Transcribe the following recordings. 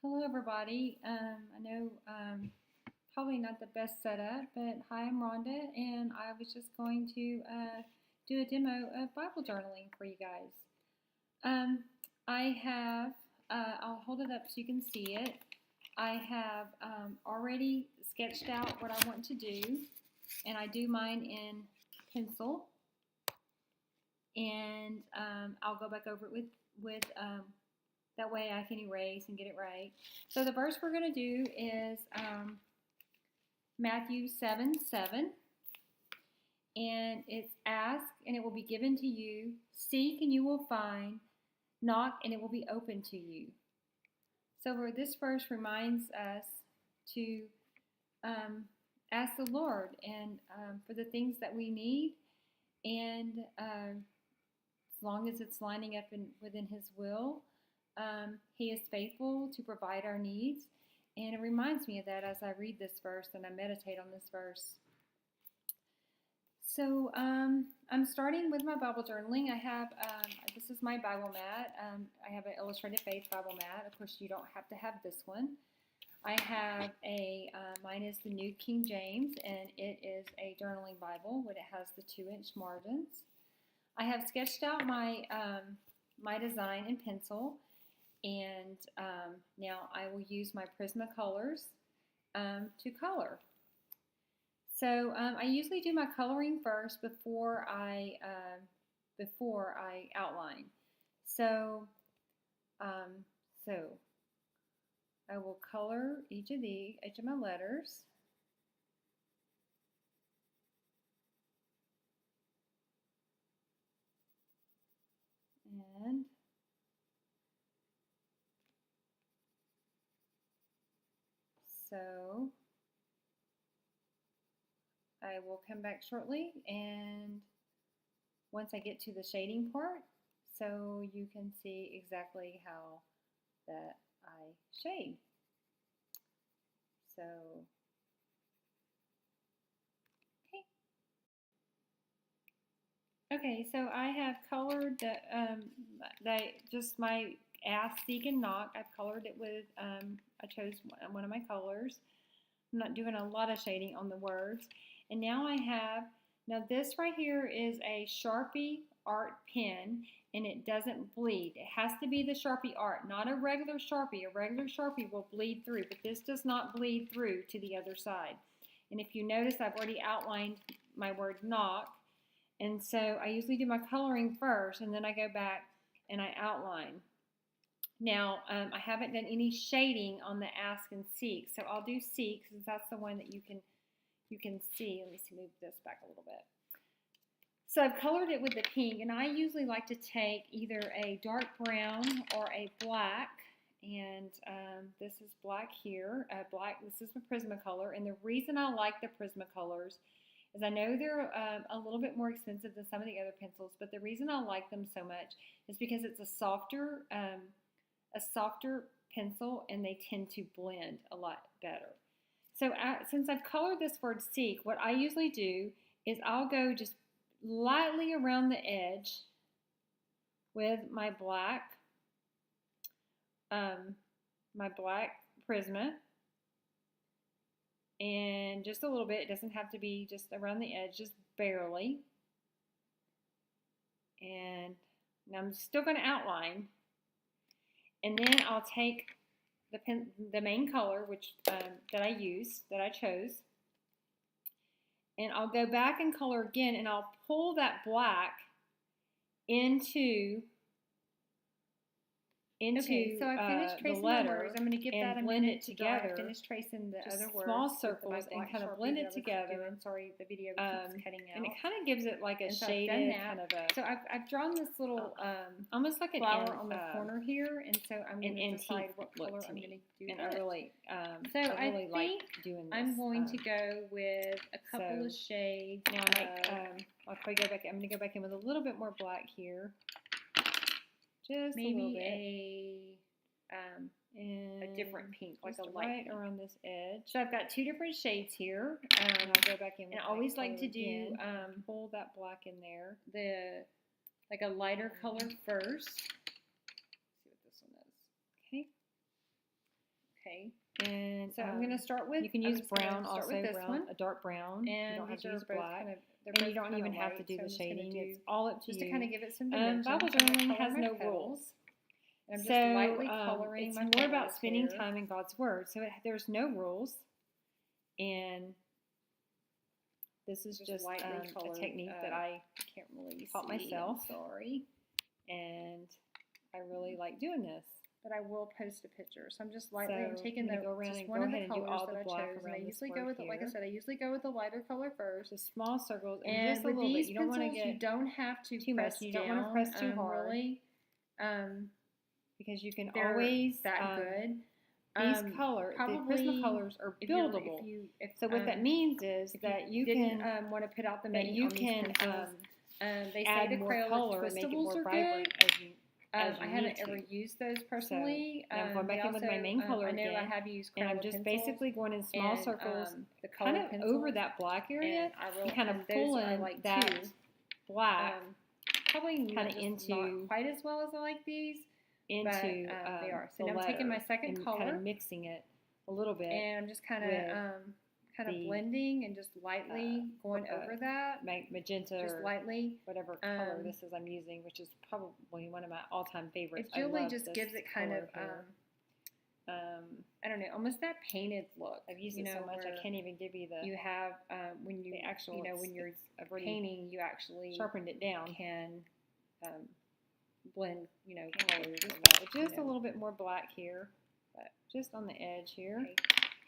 Hello, everybody. I know probably not the best setup, but hi, I'm Rhonda, and I was just going to do a demo of Bible journaling for you guys. I have, I'll hold it up so you can see it. I have already sketched out what I want to do, and I do mine in pencil, and I'll go back over it with that way I can erase and get it right. So the verse we're going to do is Matthew 7:7. And it's ask and it will be given to you. Seek and you will find. Knock and it will be open to you. So this verse reminds us to ask the Lord and for the things that we need. And as long as it's lining up within His will, He is faithful to provide our needs. And it reminds me of that as I read this verse and I meditate on this verse. So I'm starting with my Bible journaling. I have, this is my Bible mat. I have an Illustrated Faith Bible mat. Of course, you don't have to have this one. I have mine is the New King James, and it is a journaling Bible. It has the 2-inch margins. I have sketched out my design in pencil, and now I will use my Prismacolors to color. So I usually do my coloring first before I outline. So I will color each of my letters. And so I will come back shortly, and once I get to the shading part, so you can see exactly how that I shade. So, okay, so I have colored just my ask, seek, and knock. I've colored it with, I chose one of my colors. I'm not doing a lot of shading on the words. And now now this right here is a Sharpie Art pen, and it doesn't bleed. It has to be the Sharpie Art, not a regular Sharpie. A regular Sharpie will bleed through, but this does not bleed through to the other side. And if you notice, I've already outlined my word knock. And so I usually do my coloring first, and then I go back and I outline. Now, I haven't done any shading on the ask and seek, so I'll do seek since that's the one that you can see. Let me move this back a little bit. So I've colored it with the pink, and I usually like to take either a dark brown or a black, and this is black here. This is the Prismacolor, and the reason I like the Prismacolors is I know they're a little bit more expensive than some of the other pencils, but the reason I like them so much is because it's a softer pencil, and they tend to blend a lot better. So since I've colored this word seek, what I usually do is I'll go just lightly around the edge with my black Prisma, and just a little bit. It doesn't have to be just around the edge, just barely. And now I'm still going to outline. And then I'll take the main color, which that I chose, and I'll go back and color again, and I'll pull that black into Okay, so I finished tracing the letter, words. I'm going to give that a blend minute it together. Finish tracing the Just other words. small circles and kind of blend it together. I'm sorry, the video keeps cutting out. And it kind of gives it like a so shaded kind of a. So I've drawn this little almost like an flower on the corner here, and so I'm going to decide what color I'm going to do. And I really like doing this. I'm going to go with a couple of shades. Now I'm going to go back in with a little bit more black here. Just maybe a little bit. A different pink, like a light right pink. around this edge. So I've got 2 different shades here. And I'll go back in with and I always like to do again. Pull that black in there. Like a lighter color first. Let's see what this one is. Okay. Okay. And So I'm gonna start with. you can I'm use just gonna brown start also, with this one. a dark brown. You And don't have these to are use both black. kind of. And you don't even have to do the shading. It's all up to Just you. to kind of give it some dimension. Bible I'm gonna journaling color has my no petals. rules. And I'm So just lightly coloring it's my more about petals spending here. time in God's Word. So there's no rules. And this is just lightly a colored, technique that I can't really taught see, myself. I'm sorry. And I really like doing this. But I will post a picture. So I'm just lightly, I'm So taking I'm gonna go around just and one go of the ahead and do colors all that the I black chose. And I around this usually word go with, like I here. said, I usually go with the lighter color first. Just small circles and And just a with little these bit. You don't want to pencils, get you don't have to too press much. You down, don't want to press too hard. really. Because you can They're always that good. These colors, the Prismacolors are buildable. So what that means is that you can want to put out the that menu you on these can pencils. They say add the more Crayola color and make it more Twistables are vibrant good. as you I haven't need ever to. used those personally. So, now I'm going back in with my main color I know again, I have used Crayola and I'm just pencils basically going in small and, circles, the kind colored of pencils, over that black area, and kind of those pull are in like that too. black Probably kind of not into quite as well as I like these. into they are. So the now I'm taking my second and color, kind of mixing it a little bit, and I'm just kind of blending and just lightly going over that. Magenta just or lightly. whatever color this is I'm using, which is probably one of my all-time favorites. It really just gives it kind of I don't know, almost that painted look. I've used it so much I can't even give you the. You have when you the actual, when you're painting, you actually sharpened it down. Can blend colors just a little bit more black here, but just on the edge here. Okay.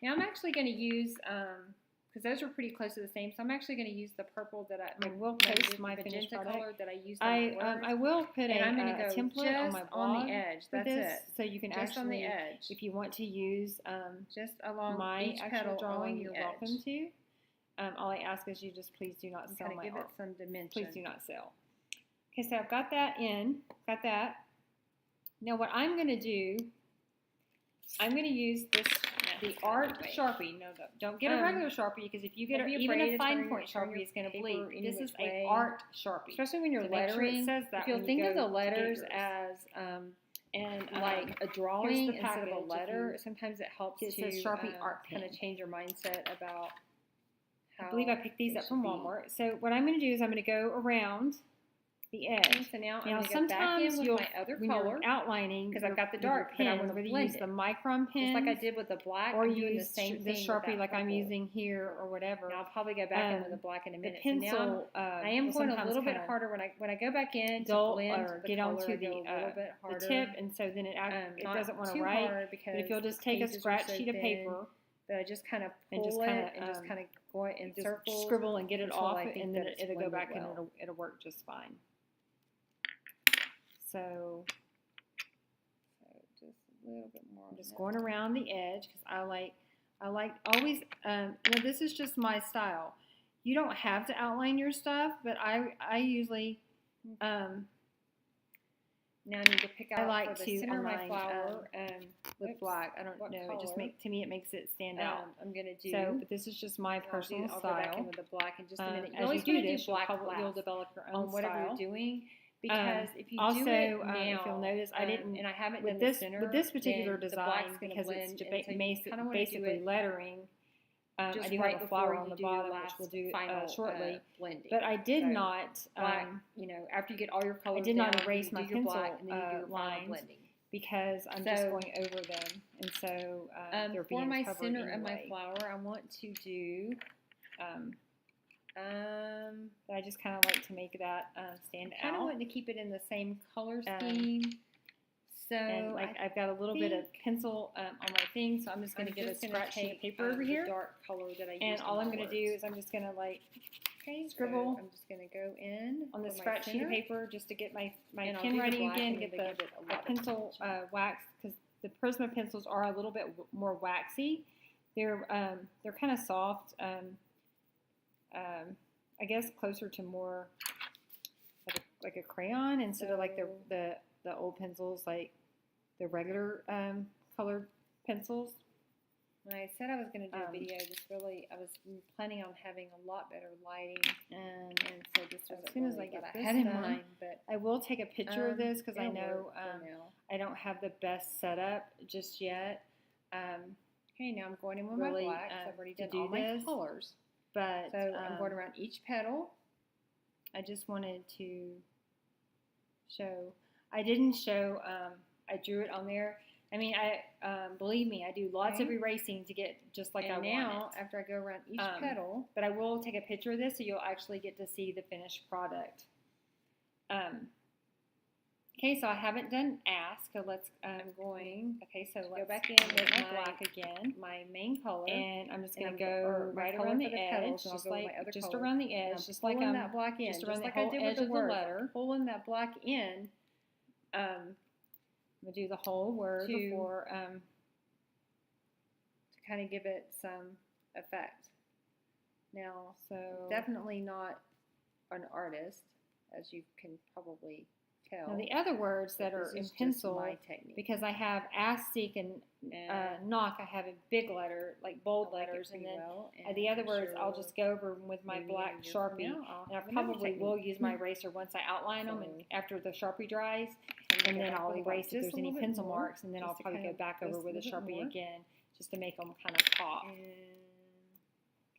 Now I'm actually going to use because those are pretty close to the same, so I'm actually going to use the purple that I will post my finished magenta product. color that I used on my words. I will put and I'm going to go template on my blog on the edge. That's this, it. So you can just actually, on the edge. if you want to use just along my each actual petal drawing, along you're the welcome to. All I ask is you just please do not sell my give art. it some dimension. Please do not sell. Okay, so I've got that in. Got that. Now what I'm going to do, I'm going to use the art Sharpie. No, don't get a regular Sharpie, because if you get even a fine point Sharpie, it's going to bleed. This is an art Sharpie. Especially when you're so lettering. Sure it says that if you'll think of the letters as like a drawing instead of a letter, sometimes it helps to Sharpie art pen. Kind of change your mindset about how I believe I picked these up from Walmart. So what I'm going to do is I'm going to go around the edge. So now Now I'm going to go back sometimes in with my other when color, you're outlining, because I've got the dark pen, but I want to whether blend you use the micron pen, just like I did with the black, or I'm use doing the same the thing Sharpie like I'm purple. using here or whatever. And I'll probably go back in with the black in a minute. The pencil, so now I am going a little bit harder when I go back in to blend or the get color, onto I go a little bit harder. the tip, and so then it doesn't want to write. But if you'll just take a scratch sheet of paper, but I just kind of pull and just kind of go in circles, scribble and get it off, and then it'll go back and it'll work just fine. So just a little bit more. I'm just going around the edge because I like always. This is just my style. You don't have to outline your stuff, but I usually. Now I need to pick out. I like for the to center of my align, flower with black. I don't know. Color? It just to me it makes it stand out. I'm gonna do. So, but this is just my personal I'll style. go back in with the black in just a minute. As you do this, you'll develop your own on whatever style. you're doing. Because if you also, do it now, if you'll notice, I didn't and I haven't with done this the center, with this particular design because it's so basically lettering. I do have a flower on the bottom, which we'll do shortly. Blending. But I did not. Black, after you get all your colors, I did not down, erase my pencil black, and then you do lines blending. because I'm just going over them, and so they're being for my covered center anyway. of my flower, I want to do. I just kind of like to make that stand out. I kind of want to keep it in the same color scheme. So and I've got a little bit of pencil on my thing, so I'm just going to get a scratch sheet of paper over here. Dark color that I used. And all I'm going to do is I'm just going to scribble. So I'm just going to go in on the scratch sheet of paper just to get my pen writing again. Get the pencil wax, because the Prisma pencils are a little bit more waxy. They're kind of soft. I guess closer to more like a crayon instead of like the old pencils, like the regular colored pencils. When I said I was going to do a video, I was planning on having a lot better lighting, and so this was as soon as I get what I had in mind. But I will take a picture of this because I know now. I don't have the best setup just yet. Okay, now I'm going in with really, my black. So I've already to done do all my this. colors. But So I'm going around each petal. I just wanted to show. I didn't show. I drew it on there. I mean, believe me, I do lots of Okay. erasing to get just like I And want now, it. after I go around each petal, But I will take a picture of this so you'll actually get to see the finished product. Okay, so I haven't done ask. So let's. I'm going. Okay, so Go let's back in get with my my black again, my main color, and I'm just and gonna I'm go my right color around for the the edge, petals, and I'll just go with like my other just color. around the And edge, I'm just like pulling I'm that black in, just around the like whole I did edge with of the the word. letter. Pulling that black in. I'm gonna do the whole word before to kind of give it some effect. Now, so definitely not an artist, as you can probably tell. now the other words that are in pencil, my technique. because I have ask, seek, and knock, I have a big letter, like bold letters, and then the other words I'll just go over with my black Sharpie, and I probably will use my eraser once I outline them, and after the Sharpie dries, and then I'll erase if there's any pencil marks, and then I'll probably go back over with a Sharpie again, just to make them kind of pop.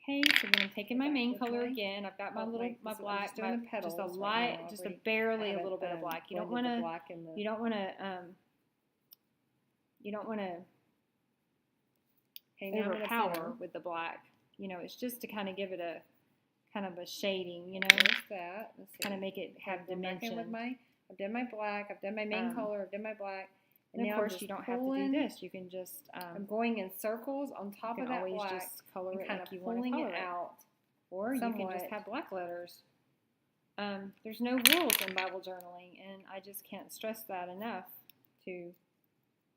Okay, so then I'm taking my main color again. I've got my black, just a light, just a barely a little bit of black. You don't want to, you don't want to overpower with the black. You know, it's just to kind of give it a kind of a shading. You know, kind of make it have dimension. I've done my black. I've done my main color. I've done my black. And of course, you don't have to do this. You can just. I'm going in circles on top of that black. Just color it kind like of you want to color it out. Or you can just have black letters. There's no rules in Bible journaling, and I just can't stress that enough to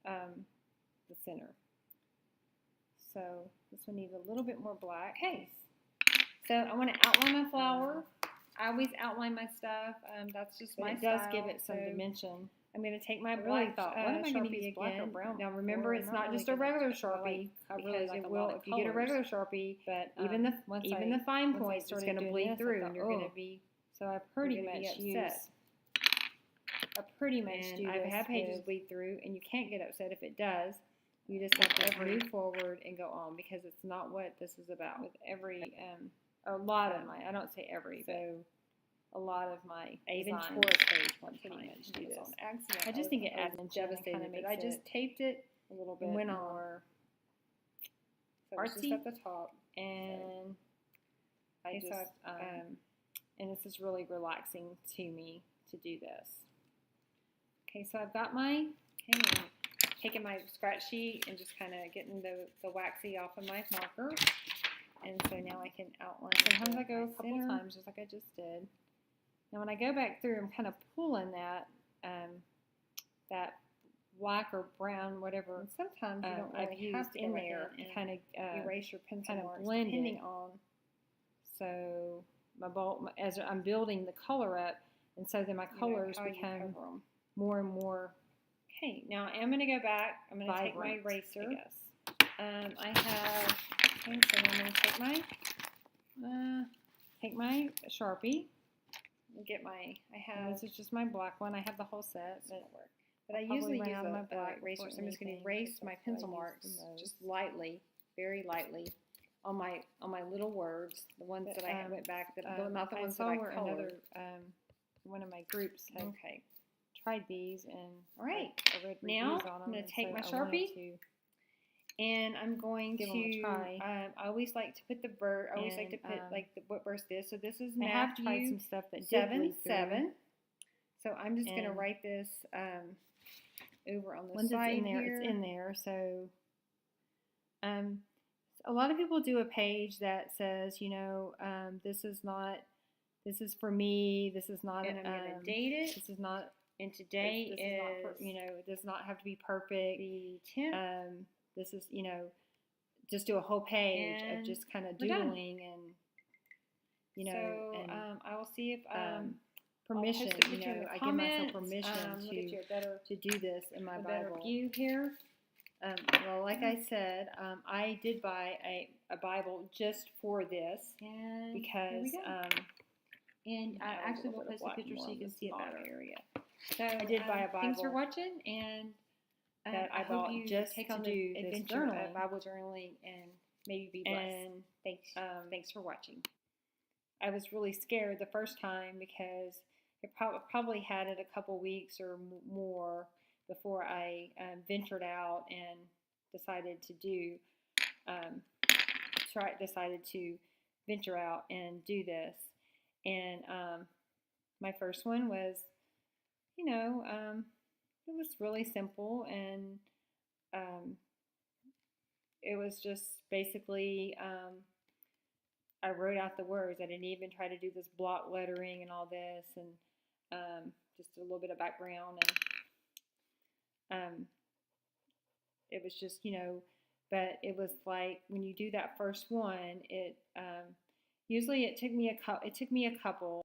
the center. So this one needs a little bit more black. Okay. So I want to outline my flower. I always outline my stuff. That's just my style. It does give it some dimension. I'm going to take my black what am I going to use black or brown? Now remember, it's not just a regular Sharpie because it will. If you get a regular Sharpie, but even the fine points is going to bleed through, and you're going to be. So I pretty much use. I pretty much do. I've had pages bleed through, and you can't get upset if it does. You just have to move forward and go on because it's not what this is about. With every, a lot of my, I don't say every, but a lot of my I even designs tore a page one pretty time. much do this. On accident. I just think it adds devastated. Kind of I just taped it a little bit and went more artsy artsy at the top, and I just and this is really relaxing to me to do this. Okay, so I've got my taking my scratch sheet and just kind of getting the waxy off of my marker, and so now I can outline. Sometimes I go a couple times, just like I just did. Now when I go back through, I'm kind of pulling that that black or brown, whatever. And sometimes you don't I've really used have to in go there and kind of erase your pencil kind of marks blend depending it. on. So as I'm building the color up, and so then my colors become more and more. Okay, now I'm going to go back. I'm going to take my eraser. I guess. I have. Okay, so I'm going to take my Sharpie. Get my. This is just my black one. I have the whole set, but I usually use my black eraser. So I'm just going to erase my pencil marks just lightly, very lightly, on my little words, the ones that I went back, not the ones that I colored. One of my groups had tried these, and all right. I read now reviews on them, I'm going to take my so Sharpie. And I'm going give them a try. I always like to put the verse. I always like to put what verse this. So this is Matthew. I have tried some stuff that 7:7. So I'm just going to write this over on the side here. It's in there. So a lot of people do a page that says, you know, this is for me. This is not. And I'm going to date it. This is not. And today this is not, you know, it does not have to be perfect. The 10th. This is, you know, just do a whole page of just kind of doodling and, you know. So and, I will see if permission. You know, I give myself permission to do this in my Bible. View here. Well, like I said, I did buy a Bible just for this because and I actually will post a picture so you can see it better. Area. So I did buy a Bible. Thanks for watching, and that I hope bought you just take to on do the this adventure journaling. of Bible journaling and maybe be blessed. And Thanks for watching. I was really scared the first time because it probably had it a couple weeks or more before I ventured out and decided to venture out and do this. And my first one was, it was really simple, and it was just basically I wrote out the words. I didn't even try to do this block lettering and all this, and just a little bit of background, and it was just, but it was like when you do that first one, it usually it took me a couple